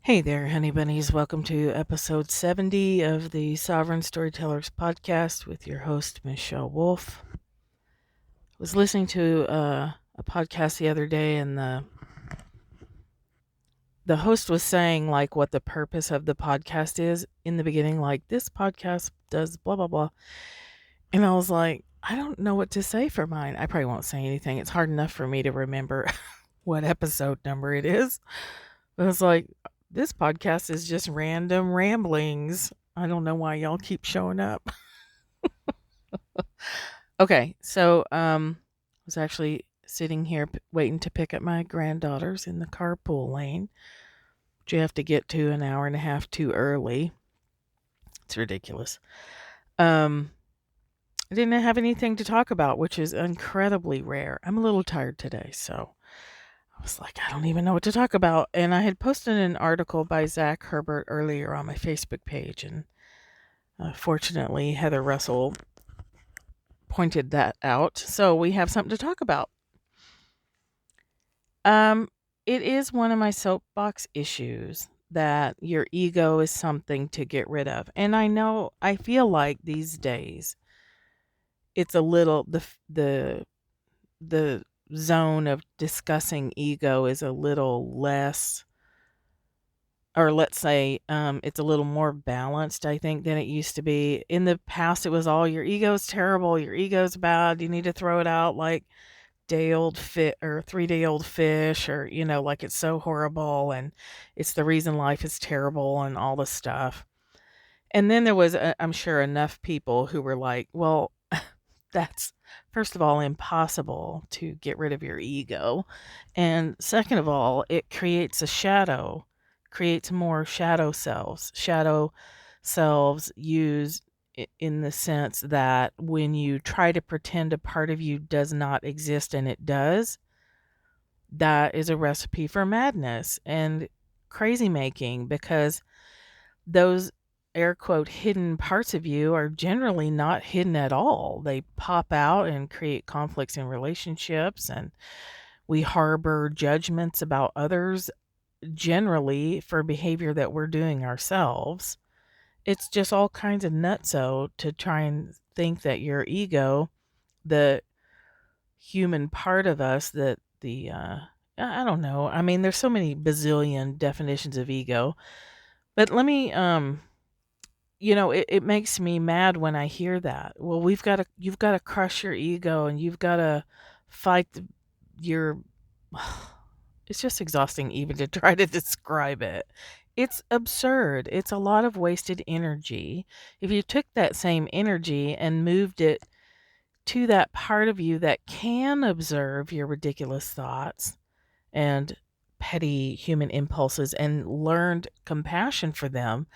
Hey there, honey bunnies. Welcome to episode 70 of the Sovereign Storytellers podcast with your host, Michelle Wolf. I was listening to a podcast the other day, and the host was saying, like, what the purpose of the podcast is in the beginning, like, this podcast does blah, blah, blah. And I was like, I don't know what to say for mine. I probably won't say anything. It's hard enough for me to remember what episode number it is. But it's like, this podcast is just random ramblings. I don't know why y'all keep showing up. Okay, so I was actually sitting here waiting to pick up my granddaughters in the carpool lane, which you have to get to an hour and a half too early. It's ridiculous. Um, I didn't have anything to talk about, which is incredibly rare. I'm a little tired today, so I was like, I don't even know what to talk about. And I had posted an article by Zach Herbert earlier on my Facebook page, and fortunately, Heather Russell pointed that out. So we have something to talk about. Um, it is one of my soapbox issues that your ego is something to get rid of. And I feel like these days it's a little the zone of discussing ego is a little less, or let's say it's a little more balanced, I think, than it used to be. In the past, it was all your ego's terrible, your ego's bad, you need to throw it out like day old fit or 3-day old fish, or like it's so horrible and it's the reason life is terrible and all this stuff. And then there was, I'm sure, enough people who were like, well, that's first of all impossible to get rid of your ego, and second of all, it creates a shadow, creates more shadow selves used in the sense that when you try to pretend a part of you does not exist and it does, that is a recipe for madness and crazy making, because those air quote hidden parts of you are generally not hidden at all. They pop out and create conflicts in relationships, and we harbor judgments about others generally for behavior that we're doing ourselves. It's just all kinds of nutso to try and think that your ego, the human part of us, that I don't know. I mean, there's so many bazillion definitions of ego. But let me it makes me mad when I hear that. Well, you've got to crush your ego, and you've got to fight your it's just exhausting even to try to describe it. It's absurd. It's a lot of wasted energy. If you took that same energy and moved it to that part of you that can observe your ridiculous thoughts and petty human impulses and learned compassion for them,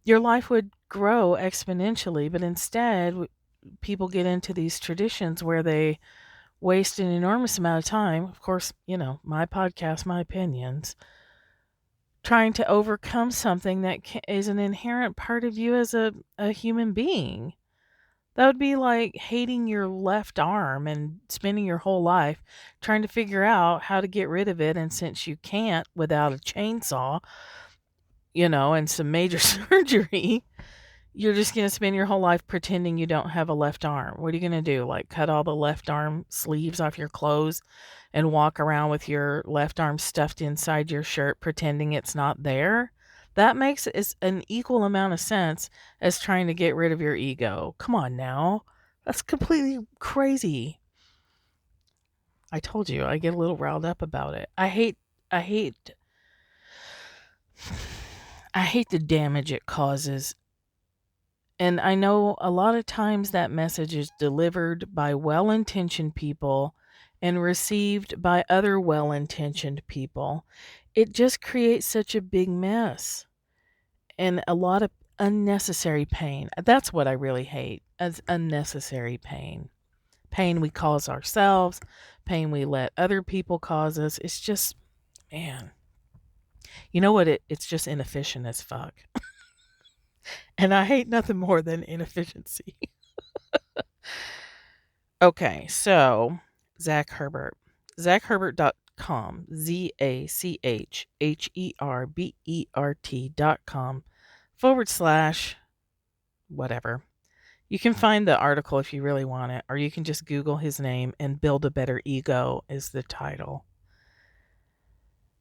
your life would grow exponentially. But instead, people get into these traditions where they waste an enormous amount of time. Of course, my podcast, my opinions, trying to overcome something that is an inherent part of you as a human being. That would be like hating your left arm and spending your whole life trying to figure out how to get rid of it. And since you can't without a chainsaw, and some major surgery, you're just going to spend your whole life pretending you don't have a left arm. What are you going to do? Like cut all the left arm sleeves off your clothes and walk around with your left arm stuffed inside your shirt pretending it's not there? That makes an equal amount of sense as trying to get rid of your ego. Come on now. That's completely crazy. I told you, I get a little riled up about it. I hate I hate the damage it causes. And I know a lot of times that message is delivered by well intentioned people and received by other well intentioned people. It just creates such a big mess and a lot of unnecessary pain. That's what I really hate, as unnecessary pain. Pain we cause ourselves, pain we let other people cause us. It's just, man, you know what? It's just inefficient as fuck. And I hate nothing more than inefficiency. Okay, so Zach Herbert. ZachHerbert zaccherbert.com, ZACHERBERT.com /whatever. You can find the article if you really want it, or you can just Google his name and Build a Better Ego is the title.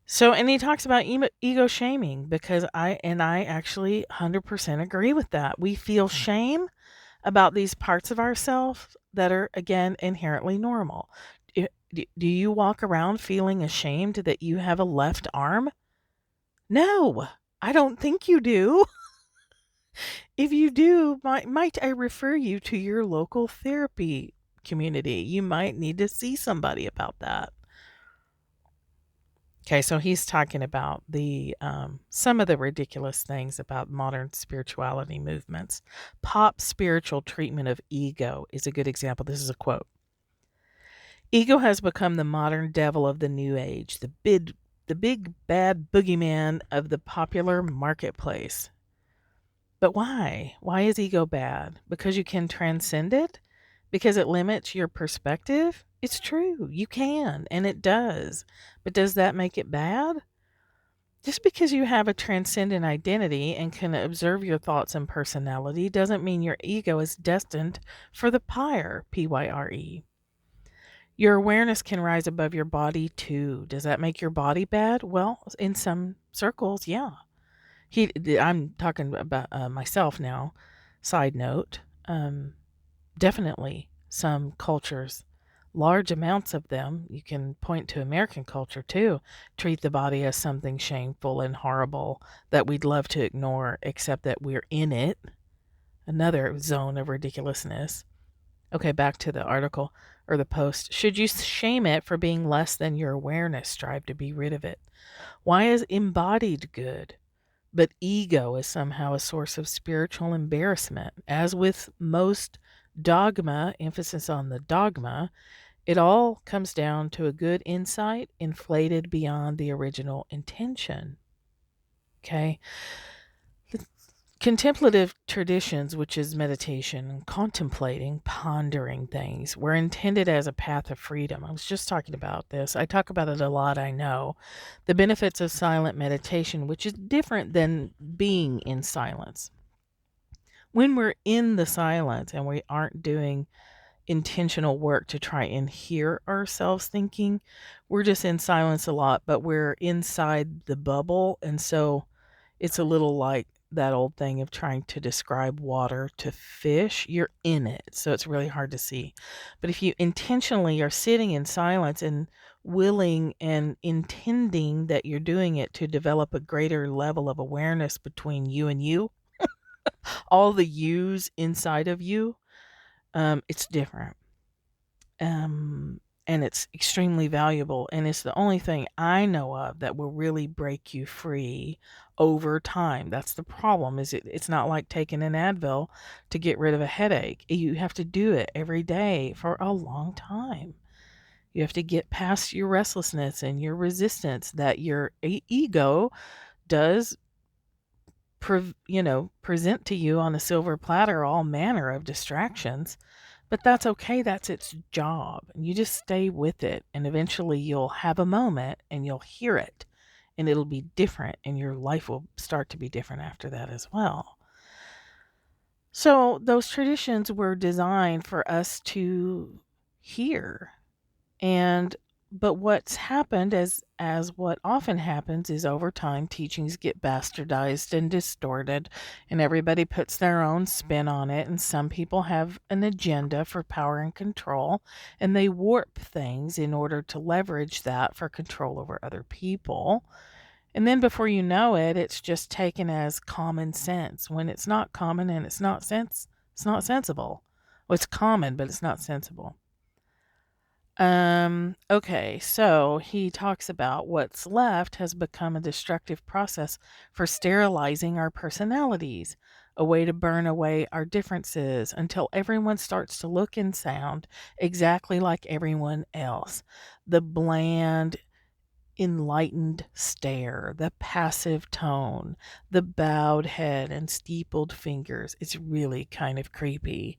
So, and he talks about ego shaming because I actually 100% agree with that. We feel shame about these parts of ourselves that are, again, inherently normal. Do you walk around feeling ashamed that you have a left arm? No, I don't think you do. If you do, might I refer you to your local therapy community? You might need to see somebody about that. Okay, so he's talking about the some of the ridiculous things about modern spirituality movements. Pop spiritual treatment of ego is a good example. This is a quote. Ego has become the modern devil of the new age, the big bad boogeyman of the popular marketplace. But why? Why is ego bad? Because you can transcend it? Because it limits your perspective? It's true. You can, and it does. But does that make it bad? Just because you have a transcendent identity and can observe your thoughts and personality doesn't mean your ego is destined for the pyre, Pyre. Your awareness can rise above your body too. Does that make your body bad? Well, in some circles, yeah. I'm talking about myself now. Side note, definitely some cultures, large amounts of them, you can point to American culture too, treat the body as something shameful and horrible that we'd love to ignore, except that we're in it. Another zone of ridiculousness. Okay, back to the article or the post. Should you shame it for being less than your awareness? Strive to be rid of it. Why is embodied good? But ego is somehow a source of spiritual embarrassment. As with most dogma, emphasis on the dogma, it all comes down to a good insight inflated beyond the original intention. Okay? The contemplative traditions, which is meditation, contemplating, pondering things, were intended as a path of freedom. I was just talking about this. I talk about it a lot, I know. The benefits of silent meditation, which is different than being in silence. When we're in the silence and we aren't doing intentional work to try and hear ourselves thinking, we're just in silence a lot, but we're inside the bubble. And so it's a little like that old thing of trying to describe water to fish. You're in it, so it's really hard to see. But if you intentionally are sitting in silence and willing and intending that you're doing it to develop a greater level of awareness between you and you, all the yous inside of you, it's different. And it's extremely valuable. And it's the only thing I know of that will really break you free over time. That's the problem. It's not like taking an Advil to get rid of a headache. You have to do it every day for a long time. You have to get past your restlessness and your resistance that your ego does present to you on a silver platter all manner of distractions. But that's okay. That's its job. And you just stay with it. And eventually you'll have a moment and you'll hear it. And it'll be different. And your life will start to be different after that as well. So those traditions were designed for us to hear. But what's happened, as what often happens, is over time teachings get bastardized and distorted, and everybody puts their own spin on it, and some people have an agenda for power and control, and they warp things in order to leverage that for control over other people. And then before you know it, it's just taken as common sense when it's not common and it's not sensible. Well, it's common, but it's not sensible. Okay, so he talks about what's left has become a destructive process for sterilizing our personalities, a way to burn away our differences until everyone starts to look and sound exactly like everyone else. The bland, enlightened stare, the passive tone, the bowed head and steepled fingers. It's really kind of creepy.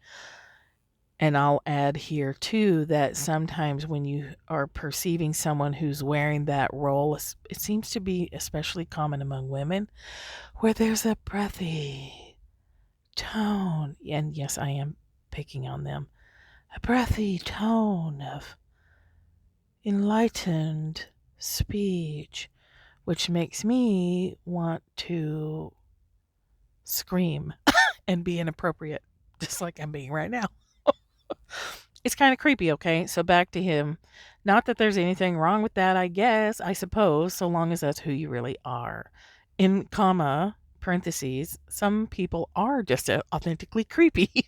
And I'll add here too that sometimes when you are perceiving someone who's wearing that role, it seems to be especially common among women, where there's a breathy tone. And yes, I am picking on them. A breathy tone of enlightened speech, which makes me want to scream and be inappropriate, just like I'm being right now. It's kind of creepy, okay? So back to him. Not that there's anything wrong with that, I guess, I suppose, so long as that's who you really are. In comma, parentheses, some people are just authentically creepy.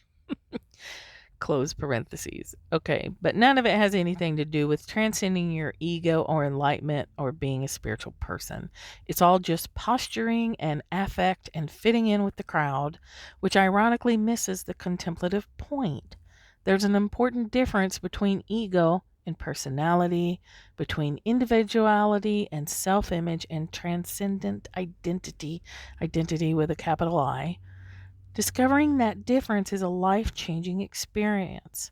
Close parentheses. Okay, but none of it has anything to do with transcending your ego or enlightenment or being a spiritual person. It's all just posturing and affect and fitting in with the crowd, which ironically misses the contemplative point. There's an important difference between ego and personality, between individuality and self image and transcendent identity with a capital I. Discovering that difference is a life-changing experience.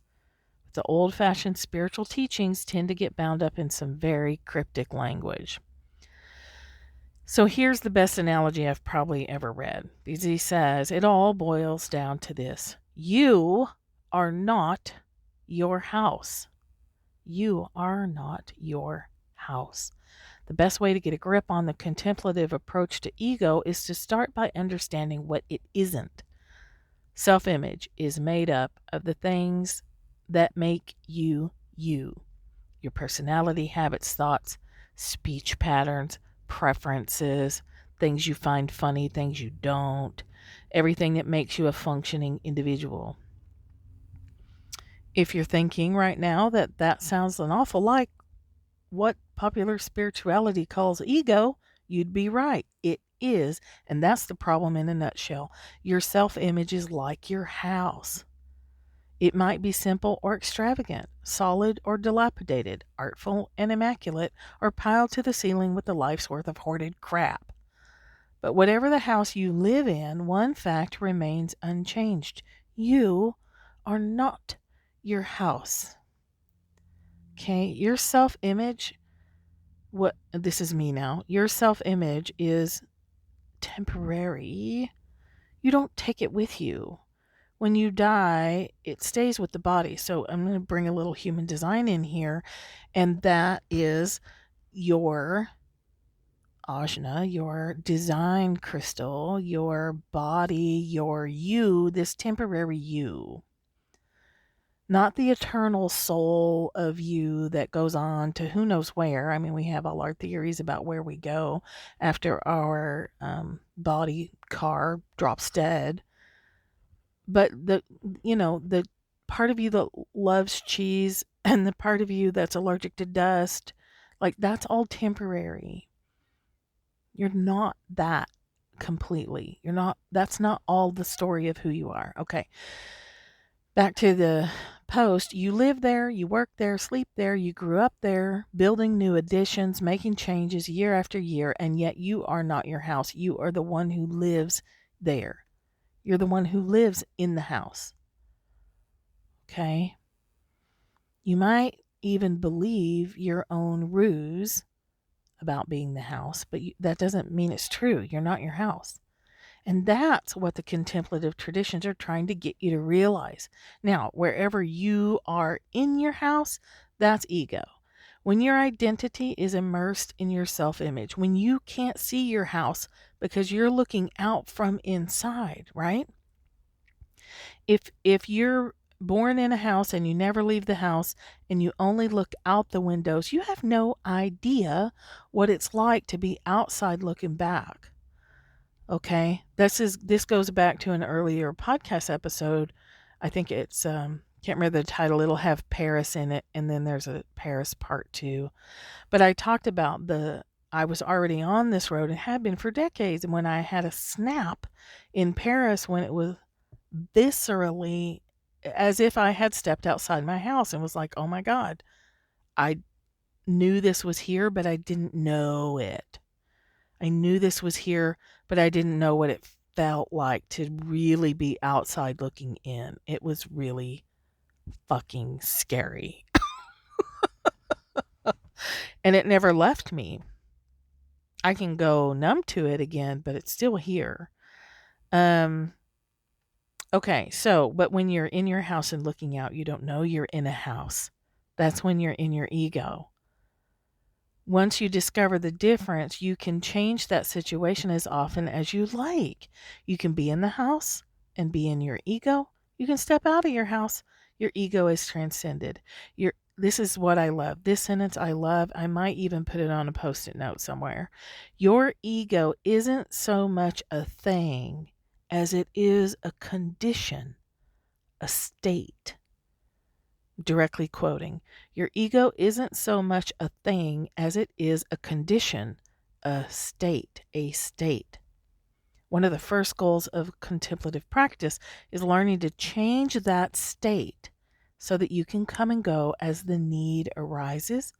The old-fashioned spiritual teachings tend to get bound up in some very cryptic language. So here's the best analogy I've probably ever read. Because he says, it all boils down to this. You are not your house. You are not your house. The best way to get a grip on the contemplative approach to ego is to start by understanding what it isn't. Self-image is made up of the things that make you you. Your personality, habits, thoughts, speech patterns, preferences, things you find funny, things you don't, everything that makes you a functioning individual. If you're thinking right now that that sounds an awful like what popular spirituality calls ego, you'd be right. It is, and that's the problem in a nutshell. Your self-image is like your house. It might be simple or extravagant, solid or dilapidated, artful and immaculate, or piled to the ceiling with a life's worth of hoarded crap. But whatever the house you live in, one fact remains unchanged. You are not your house. Okay, your self-image, this is me now. Your self-image is temporary. You don't take it with you. When you die, it stays with the body. So I'm going to bring a little human design in here, and that is your ajna, your design crystal, your body, your you, this temporary you. Not the eternal soul of you that goes on to who knows where. I mean, we have all our theories about where we go after our body car drops dead. But the part of you that loves cheese and the part of you that's allergic to dust, like that's all temporary. You're not that completely. That's not all the story of who you are. Okay. Back to the post. You live there, you work there, sleep there, you grew up there, building new additions, making changes year after year, and yet you are not your house. You are the one who lives there. You're the one who lives in the house. Okay? You might even believe your own ruse about being the house, but that doesn't mean it's true. You're not your house. And that's what the contemplative traditions are trying to get you to realize. Now, wherever you are in your house, that's ego. When your identity is immersed in your self-image, when you can't see your house because you're looking out from inside, right? If you're born in a house and you never leave the house and you only look out the windows, you have no idea what it's like to be outside looking back. Okay, this goes back to an earlier podcast episode. I think it's can't remember the title. It'll have Paris in it, and then there's a Paris part 2. But I talked about I was already on this road and had been for decades, and when I had a snap in Paris when it was viscerally as if I had stepped outside my house and was like, oh my God, I knew this was here, but I didn't know it. I knew this was here, but I didn't know what it felt like to really be outside looking in. It was really fucking scary. And it never left me. I can go numb to it again, but it's still here. Um, okay, so, but when you're in your house and looking out, you don't know you're in a house. That's when you're in your ego. Once you discover the difference, you can change that situation as often as you like. You can be in the house and be in your ego. You can step out of your house. Your ego is transcended. This is what I love. This sentence I love. I might even put it on a post-it note somewhere. Your ego isn't so much a thing as it is a condition, a state. Directly quoting, your ego isn't so much a thing as it is a condition, a state, a state. One of the first goals of contemplative practice is learning to change that state so that you can come and go as the need arises.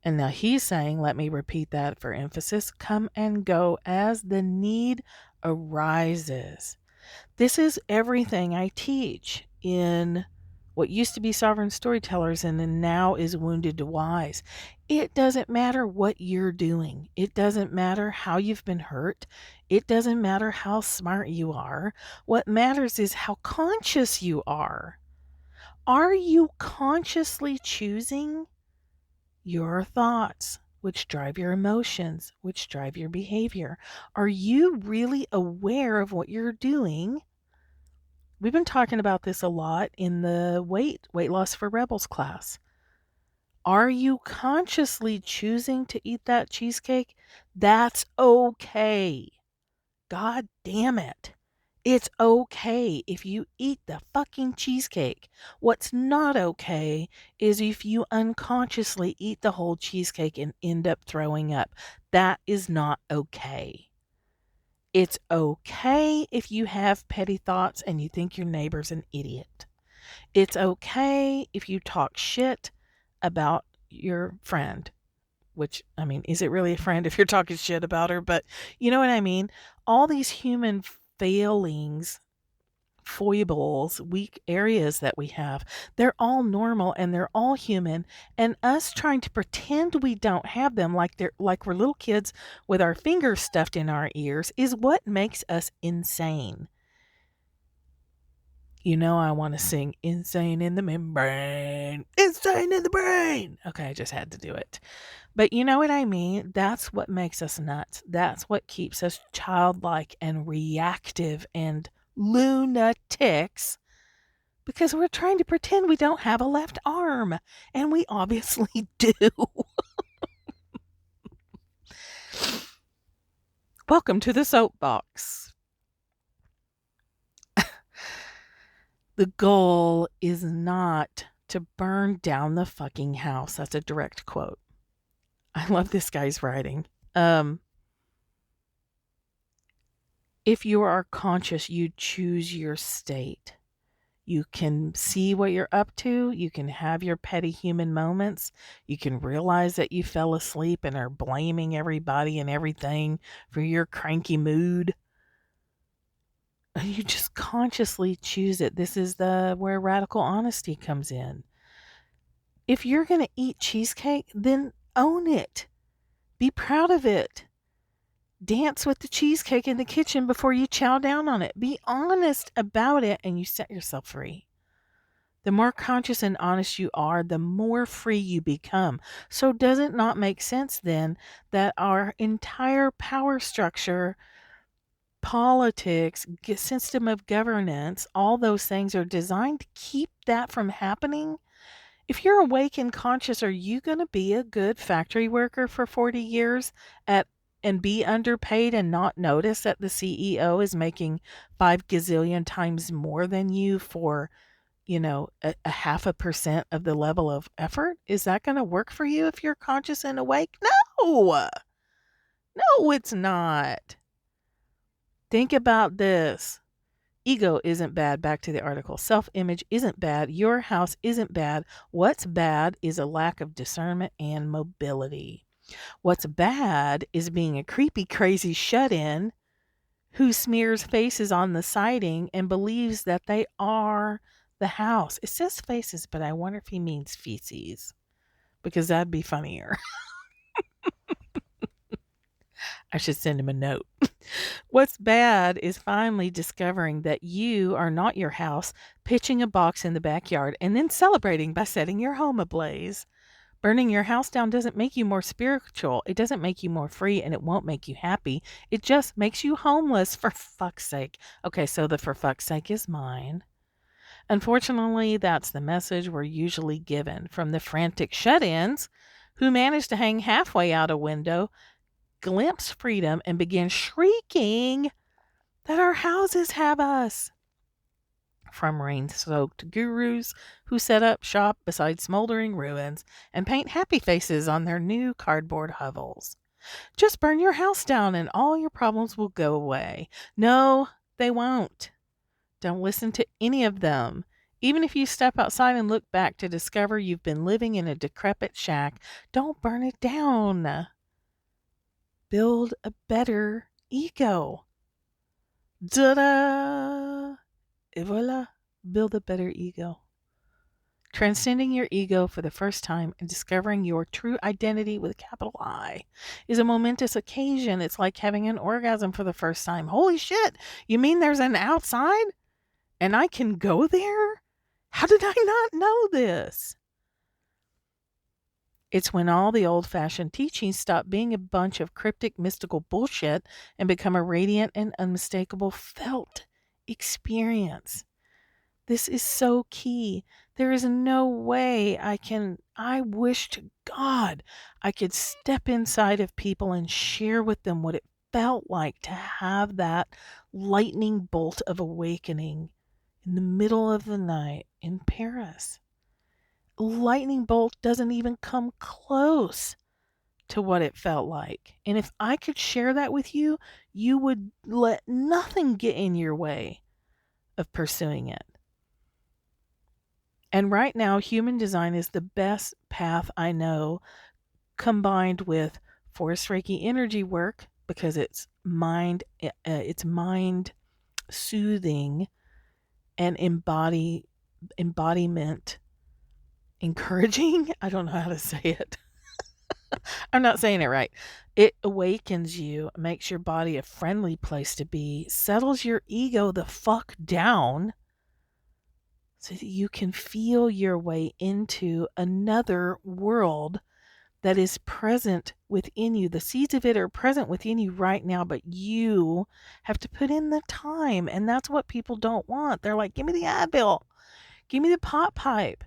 And now he's saying, let me repeat that for emphasis, come and go as the need arises. This is everything I teach in what used to be Sovereign Storytellers and then now is Wounded to Wise. It doesn't matter what you're doing. It doesn't matter how you've been hurt. It doesn't matter how smart you are. What matters is how conscious you are. Are you consciously choosing your thoughts, which drive your emotions, which drive your behavior? Are you really aware of what you're doing? We've been talking about this a lot in the weight loss for rebels class. Are you consciously choosing to eat that cheesecake? That's okay. God damn it. It's okay if you eat the fucking cheesecake. What's not okay is if you unconsciously eat the whole cheesecake and end up throwing up. That is not okay. It's okay if you have petty thoughts and you think your neighbor's an idiot. It's okay if you talk shit about your friend, which, I mean, is it really a friend if you're talking shit about her? But you know what I mean? All these human failings, foibles, weak areas that we have, they're all normal and they're all human, and us trying to pretend we don't have them like we're little kids with our fingers stuffed in our ears is what makes us insane. You know, I want to sing Insane in the Membrane. Insane in the Brain. Okay, I just had to do it. But you know what I mean? That's what makes us nuts. That's what keeps us childlike and reactive and lunatics, because we're trying to pretend we don't have a left arm. And we obviously do. Welcome to the soapbox. The goal is not to burn down the fucking house. That's a direct quote. I love this guy's writing. If you are conscious, you choose your state. You can see what you're up to. You can have your petty human moments. You can realize that you fell asleep and are blaming everybody and everything for your cranky mood. You just consciously choose it. This is where radical honesty comes in. If you're going to eat cheesecake, then own it. Be proud of it. Dance with the cheesecake in the kitchen before you chow down on it. Be honest about it and you set yourself free. The more conscious and honest you are, the more free you become. So does it not make sense then that our entire power structure, politics, system of governance, all those things are designed to keep that from happening? If you're awake and conscious, are you going to be a good factory worker for 40 years and be underpaid and not notice that the CEO is making 5 gazillion times more than you for, a 0.5% of the level of effort? Is that going to work for you if you're conscious and awake? No, it's not. Think about this. Ego isn't bad. Back to the article. Self-image isn't bad. Your house isn't bad. What's bad is a lack of discernment and mobility. What's bad is being a creepy, crazy shut-in who smears faces on the siding and believes that they are The house. It says faces, but I wonder if he means feces because that'd be funnier. I should send him a note. What's bad is finally discovering that you are not your house, pitching a box in the backyard, and then celebrating by setting your home ablaze. Burning your house down doesn't make you more spiritual. It doesn't make you more free, and it won't make you happy. It just makes you homeless, for fuck's sake. Okay, so the for fuck's sake is mine. Unfortunately, that's the message we're usually given from the frantic shut ins who manage to hang halfway out a window, glimpse freedom, and begin shrieking that our houses have us. From rain-soaked gurus who set up shop beside smoldering ruins and paint happy faces on their new cardboard hovels. Just burn your house down and all your problems will go away. No, they won't. Don't listen to any of them. Even if you step outside and look back to discover you've been living in a decrepit shack, don't burn it down. Build a better ego. Ta-da! Et voila, build a better ego. Transcending your ego for the first time and discovering your true identity with a capital I is a momentous occasion. It's like having an orgasm for the first time. Holy shit, you mean there's an outside? And I can go there? How did I not know this? It's when all the old-fashioned teachings stop being a bunch of cryptic mystical bullshit and become a radiant and unmistakable felt experience. This is so key. There is no way I wish to God I could step inside of people and share with them what it felt like to have that lightning bolt of awakening in the middle of the night in Paris. Lightning bolt doesn't even come close to what it felt like. And if I could share that with you, you would let nothing get in your way of pursuing it. And right now, human design is the best path I know, combined with Forest Reiki energy work because it's mind soothing and embodiment encouraging. I don't know how to say it. I'm not saying it right. It awakens you, makes your body a friendly place to be, settles your ego the fuck down so that you can feel your way into another world that is present within you. The seeds of it are present within you right now, but you have to put in the time. And that's what people don't want. They're like, give me the Advil, give me the pot pipe.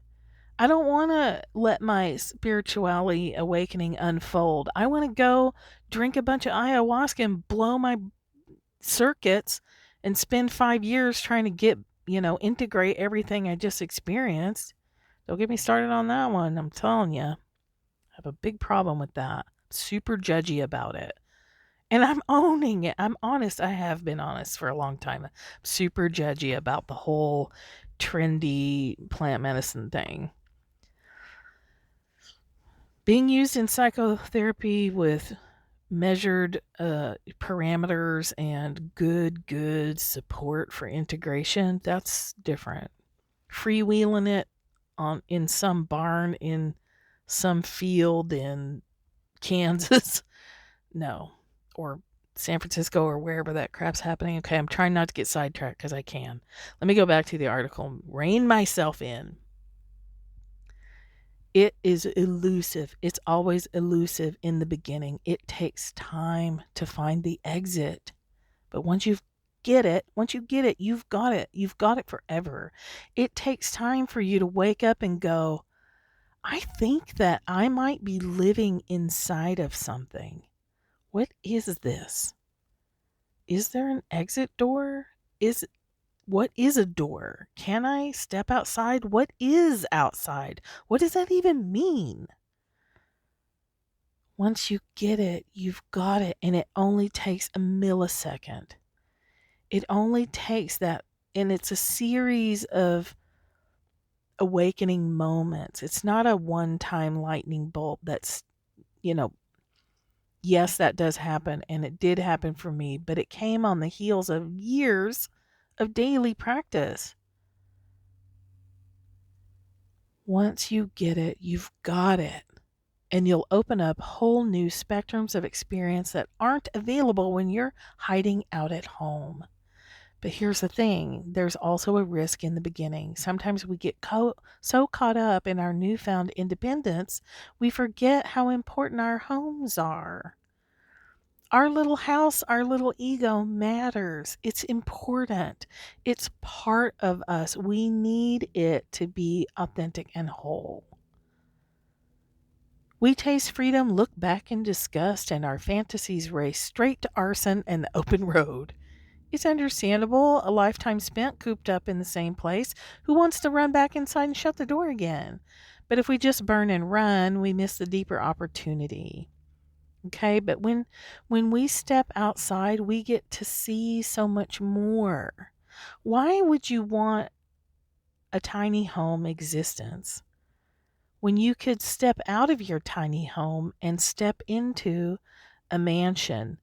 I don't want to let my spirituality awakening unfold. I want to go drink a bunch of ayahuasca and blow my circuits and spend 5 years trying to get, integrate everything I just experienced. Don't get me started on that one. I'm telling you, I have a big problem with that. Super judgy about it. And I'm owning it. I'm honest. I have been honest for a long time. I'm super judgy about the whole trendy plant medicine thing. Being used in psychotherapy with measured parameters and good support for integration, that's different. Freewheeling it in some barn in some field in Kansas, no, or San Francisco or wherever that crap's happening. Okay, I'm trying not to get sidetracked because I can. Let me go back to the article, rein myself in. It is elusive. It's always elusive in the beginning. It takes time to find the exit. But once you get it, you've got it. You've got it forever. It takes time for you to wake up and go, I think that I might be living inside of something. What is this? Is there an exit door? What is a door? Can I step outside? What is outside? What does that even mean? Once you get it, you've got it, and it only takes a millisecond. It only takes that, and it's a series of awakening moments. It's not a one-time lightning bolt that's, yes, that does happen, and it did happen for me, but it came on the heels of years of daily practice. Once you get it, you've got it. And you'll open up whole new spectrums of experience that aren't available when you're hiding out at home. But here's the thing, there's also a risk in the beginning. Sometimes we get so caught up in our newfound independence, we forget how important our homes are. Our little house, our little ego matters. It's important. It's part of us. We need it to be authentic and whole. We taste freedom, look back in disgust, and our fantasies race straight to arson and the open road. It's understandable, a lifetime spent cooped up in the same place. Who wants to run back inside and shut the door again? But if we just burn and run, we miss the deeper opportunity. Okay, but when we step outside, we get to see so much more. Why would you want a tiny home existence when you could step out of your tiny home and step into a mansion,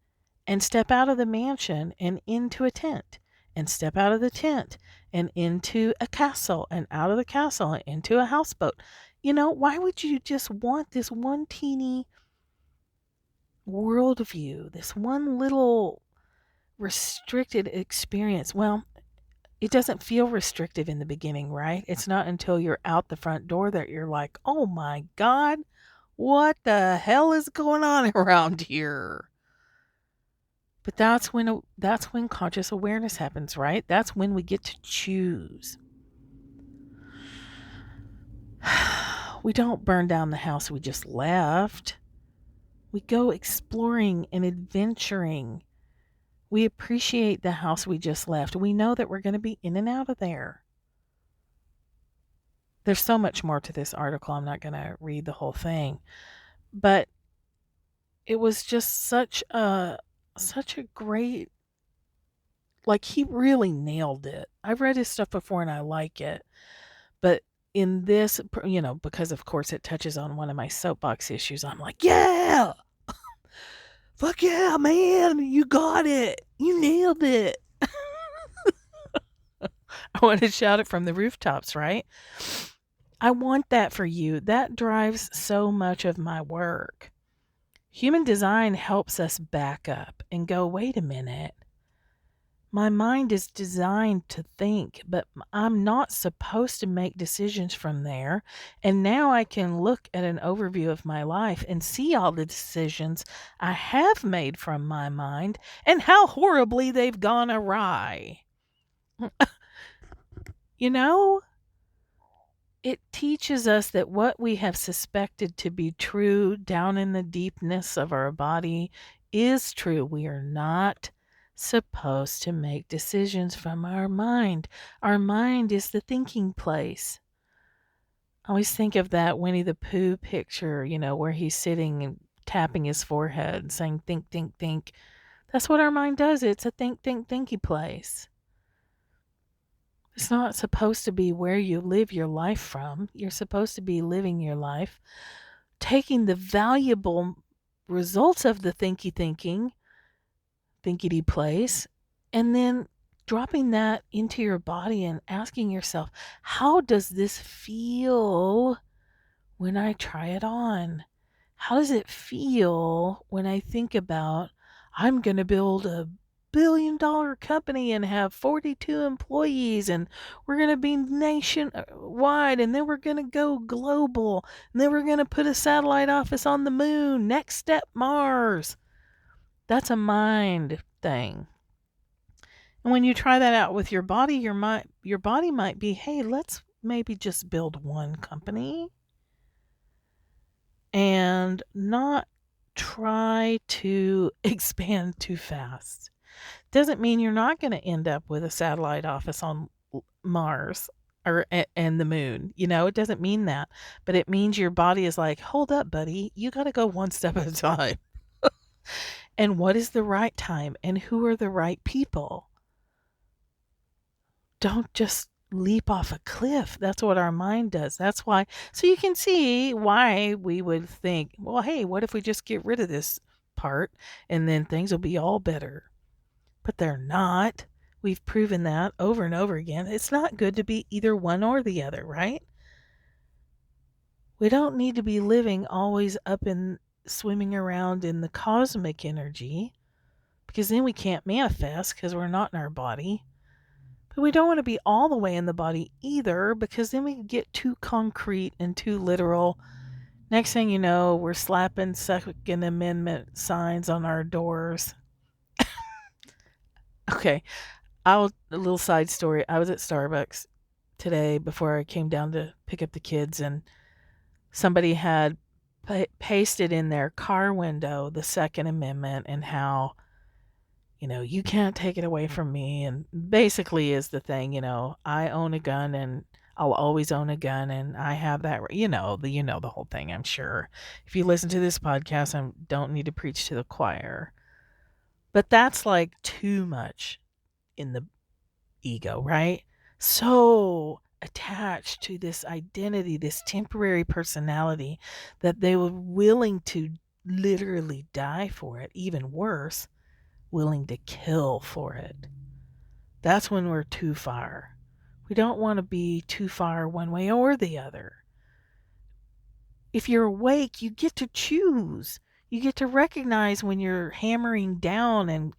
and step out of the mansion and into a tent, and step out of the tent and into a castle, and out of the castle and into a houseboat? Why would you just want this one teeny worldview, this one little restricted experience? Well, it doesn't feel restrictive in the beginning, right? It's not until you're out the front door that you're like, oh my God, what the hell is going on around here? But that's when conscious awareness happens, right? That's when we get to choose. We don't burn down the house we just left. We go exploring and adventuring. We appreciate the house we just left. We know that we're going to be in and out of there. There's so much more to this article. I'm not going to read the whole thing, but it was just such a great, like, he really nailed it. I've read his stuff before and I like it, but in this, because of course it touches on one of my soapbox issues, I'm like, yeah, fuck yeah, man, you got it, you nailed it. I want to shout it from the rooftops, right? I want that for you. That drives so much of my work. Human design helps us back up and go, wait a minute. My mind is designed to think, but I'm not supposed to make decisions from there. And now I can look at an overview of my life and see all the decisions I have made from my mind and how horribly they've gone awry. You know, it teaches us that what we have suspected to be true down in the deepness of our body is true. We are not supposed to make decisions from our mind. Our mind is the thinking place. I always think of that Winnie the Pooh picture, where he's sitting and tapping his forehead and saying, think, think, think. That's what our mind does. It's a think, think, thinky place. It's not supposed to be where you live your life from. You're supposed to be living your life, taking the valuable results of the thinkity place, and then dropping that into your body and asking yourself, how does this feel when I try it on? How does it feel when I think about, I'm going to build a $1 billion company and have 42 employees, and we're going to be nationwide, and then we're going to go global, and then we're going to put a satellite office on the moon. Next step, Mars. That's a mind thing. And when you try that out with your body, your body might be, hey, let's maybe just build one company and not try to expand too fast. Doesn't mean you're not going to end up with a satellite office on Mars and the moon. It doesn't mean that, but it means your body is like, hold up, buddy, you got to go one step at a time. And what is the right time, and who are the right people? Don't just leap off a cliff. That's what our mind does. That's why. So you can see why we would think, well, hey, what if we just get rid of this part and then things will be all better? But they're not. We've proven that over and over again. It's not good to be either one or the other, right? We don't need to be living always up in swimming around in the cosmic energy, because then we can't manifest because we're not in our body. But we don't want to be all the way in the body either, because then we get too concrete and too literal. Next thing you know, we're slapping Second Amendment signs on our doors. Okay, a little side story. I was at Starbucks today before I came down to pick up the kids, and somebody had pasted in their car window the Second Amendment and how, you can't take it away from me. And basically is the thing, I own a gun and I'll always own a gun, and I have that, the whole thing, I'm sure. If you listen to this podcast, I don't need to preach to the choir. But that's like too much in the ego, right? So attached to this identity, this temporary personality, that they were willing to literally die for it. Even worse, willing to kill for it. That's when we're too far. We don't want to be too far one way or the other. If you're awake, you get to choose. You get to recognize when you're hammering down and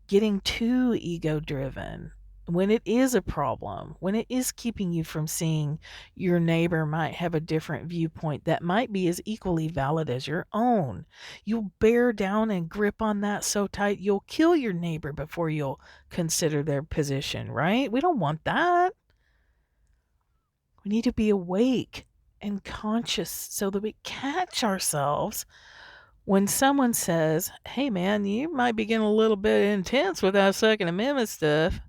getting too ego driven, when it is a problem, when it is keeping you from seeing your neighbor might have a different viewpoint that might be as equally valid as your own. You'll bear down and grip on that so tight you'll kill your neighbor before you'll consider their position, right? We don't want that. We need to be awake and conscious so that we catch ourselves when someone says, hey man, you might be getting a little bit intense with that Second Amendment stuff.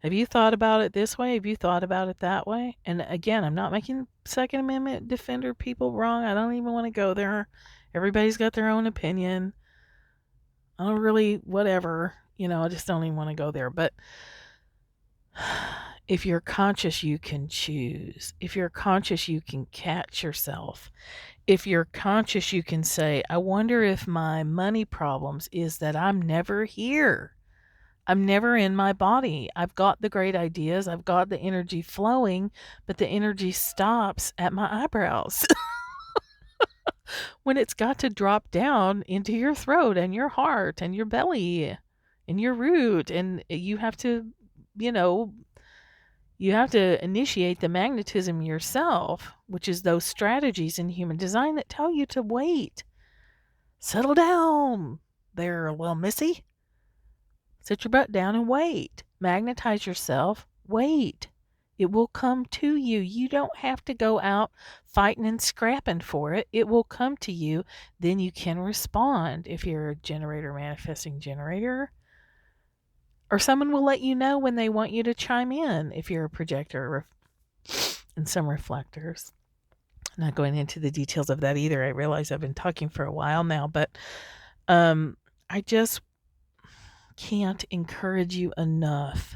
Have you thought about it this way? Have you thought about it that way? And again, I'm not making Second Amendment defender people wrong. I don't even want to go there. Everybody's got their own opinion. I don't really, whatever, I just don't even want to go there. But if you're conscious, you can choose. If you're conscious, you can catch yourself. If you're conscious, you can say, I wonder if my money problems is that I'm never here. I'm never in my body. I've got the great ideas. I've got the energy flowing, but the energy stops at my eyebrows. When it's got to drop down into your throat and your heart and your belly and your root, and you have to, initiate the magnetism yourself, which is those strategies in human design that tell you to wait. Settle down there, little missy. Sit your butt down and wait. Magnetize yourself. Wait. It will come to you. You don't have to go out fighting and scrapping for it. It will come to you. Then you can respond if you're a generator, manifesting generator. Or someone will let you know when they want you to chime in if you're a projector, and some reflectors. I'm not going into the details of that either. I realize I've been talking for a while now, but I just can't encourage you enough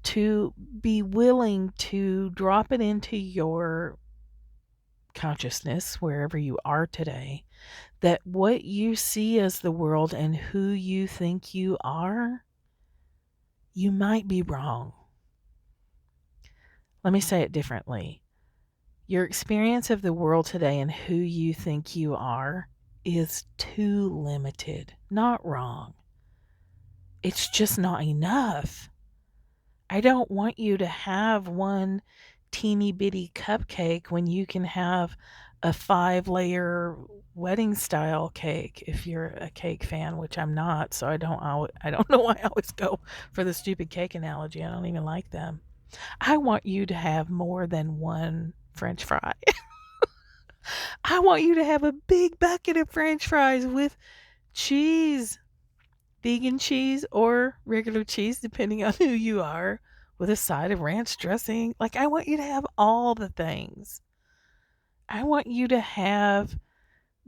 to be willing to drop it into your consciousness wherever you are today, that what you see as the world and who you think you are, you might be wrong. Let me say it differently. Your experience of the world today and who you think you are is too limited, not wrong. It's just not enough. I don't want you to have one teeny bitty cupcake when you can have a 5-layer wedding style cake if you're a cake fan, which I'm not, so I don't know why I always go for the stupid cake analogy. I don't even like them. I want you to have more than one French fry. I want you to have a big bucket of French fries with cheese, vegan cheese or regular cheese, depending on who you are, with a side of ranch dressing. Like, I want you to have all the things. I want you to have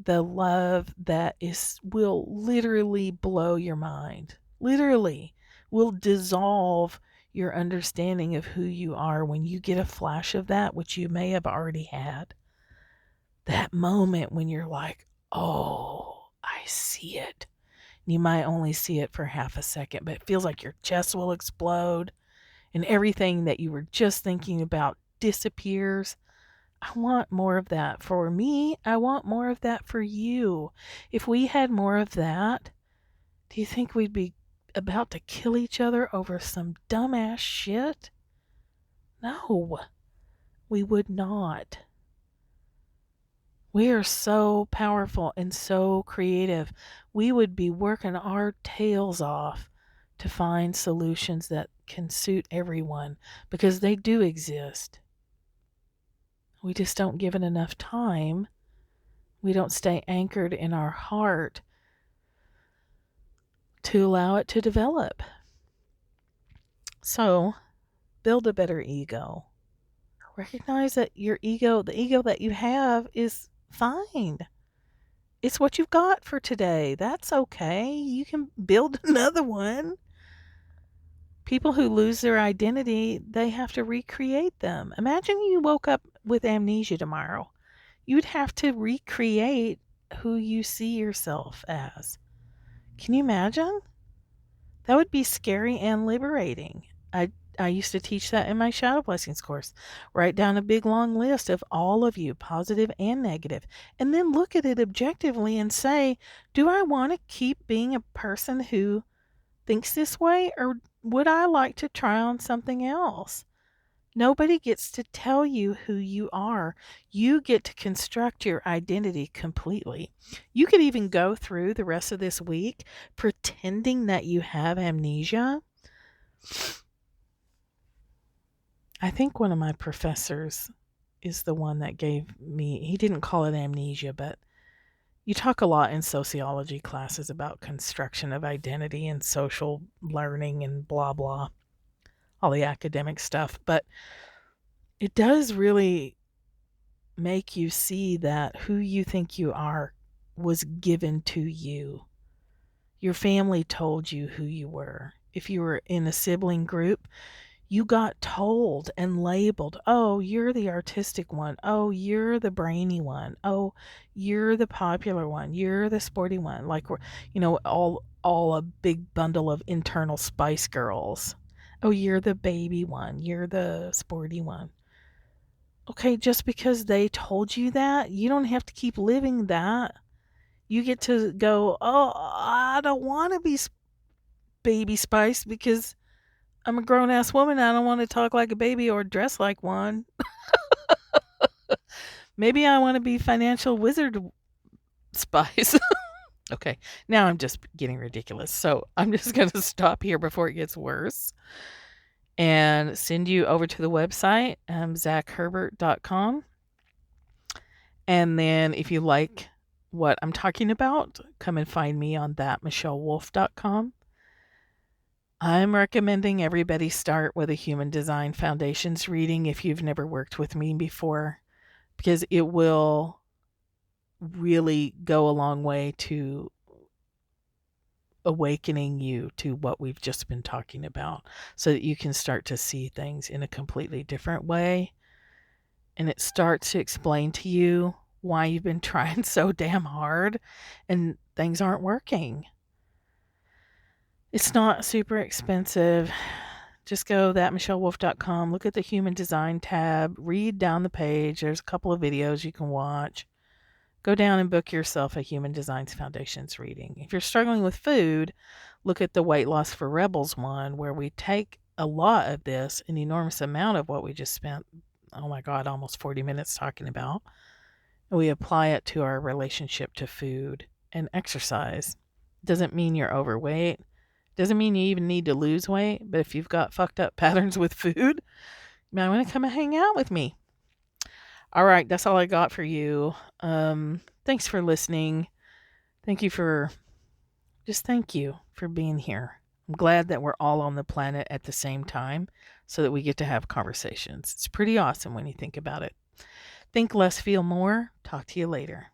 the love that will literally blow your mind. Literally will dissolve your understanding of who you are when you get a flash of that, which you may have already had. That moment when you're like, oh, I see it. You might only see it for half a second, but it feels like your chest will explode and everything that you were just thinking about disappears. I want more of that for me. I want more of that for you. If we had more of that, do you think we'd be about to kill each other over some dumbass shit? No, we would not. We are so powerful and so creative. We would be working our tails off to find solutions that can suit everyone because they do exist. We just don't give it enough time. We don't stay anchored in our heart to allow it to develop. So, build a better ego. Recognize that your ego, the ego that you have, is fine. It's what you've got for today. That's okay. You can build another one. People who lose their identity, they have to recreate them. Imagine you woke up with amnesia tomorrow. You'd have to recreate who you see yourself as. Can you imagine? That would be scary and liberating. I used to teach that in my Shadow Blessings course. Write down a big long list of all of you, positive and negative, and then look at it objectively and say, do I want to keep being a person who thinks this way, or would I like to try on something else? Nobody gets to tell you who you are. You get to construct your identity completely. You could even go through the rest of this week pretending that you have amnesia. I think one of my professors is the one that gave me, he didn't call it amnesia, but you talk a lot in sociology classes about construction of identity and social learning and blah, blah, all the academic stuff. But it does really make you see that who you think you are was given to you. Your family told you who you were. If you were in a sibling group, you got told and labeled, oh, you're the artistic one. Oh, you're the brainy one. Oh, you're the popular one. You're the sporty one. Like we're, all a big bundle of internal Spice Girls. Oh, you're the baby one. You're the sporty one. Okay, just because they told you that, you don't have to keep living that. You get to go, oh, I don't want to be baby Spice because I'm a grown ass woman. I don't want to talk like a baby or dress like one. Maybe I want to be financial wizard Spice. Okay, now I'm just getting ridiculous. So I'm just going to stop here before it gets worse and send you over to the website, zachherbert.com. And then if you like what I'm talking about, come and find me on thatmichellewolf.com. I'm recommending everybody start with a Human Design Foundations reading if you've never worked with me before, because it will really go a long way to awakening you to what we've just been talking about so that you can start to see things in a completely different way. And it starts to explain to you why you've been trying so damn hard and things aren't working. It's not super expensive. Just go thatmichellewolf.com, look at the Human Design tab, read down the page. There's a couple of videos you can watch. Go down and book yourself a Human Design Foundations reading. If you're struggling with food, look at the Weight Loss for Rebels one, where we take a lot of this, an enormous amount of what we just spent, oh my God, almost 40 minutes talking about, and we apply it to our relationship to food and exercise. Doesn't mean you're overweight. Doesn't mean you even need to lose weight, but if you've got fucked up patterns with food, you might want to come and hang out with me. All right, that's all I got for you. Thanks for listening. Thank you for being here. I'm glad that we're all on the planet at the same time so that we get to have conversations. It's pretty awesome when you think about it. Think less, feel more. Talk to you later.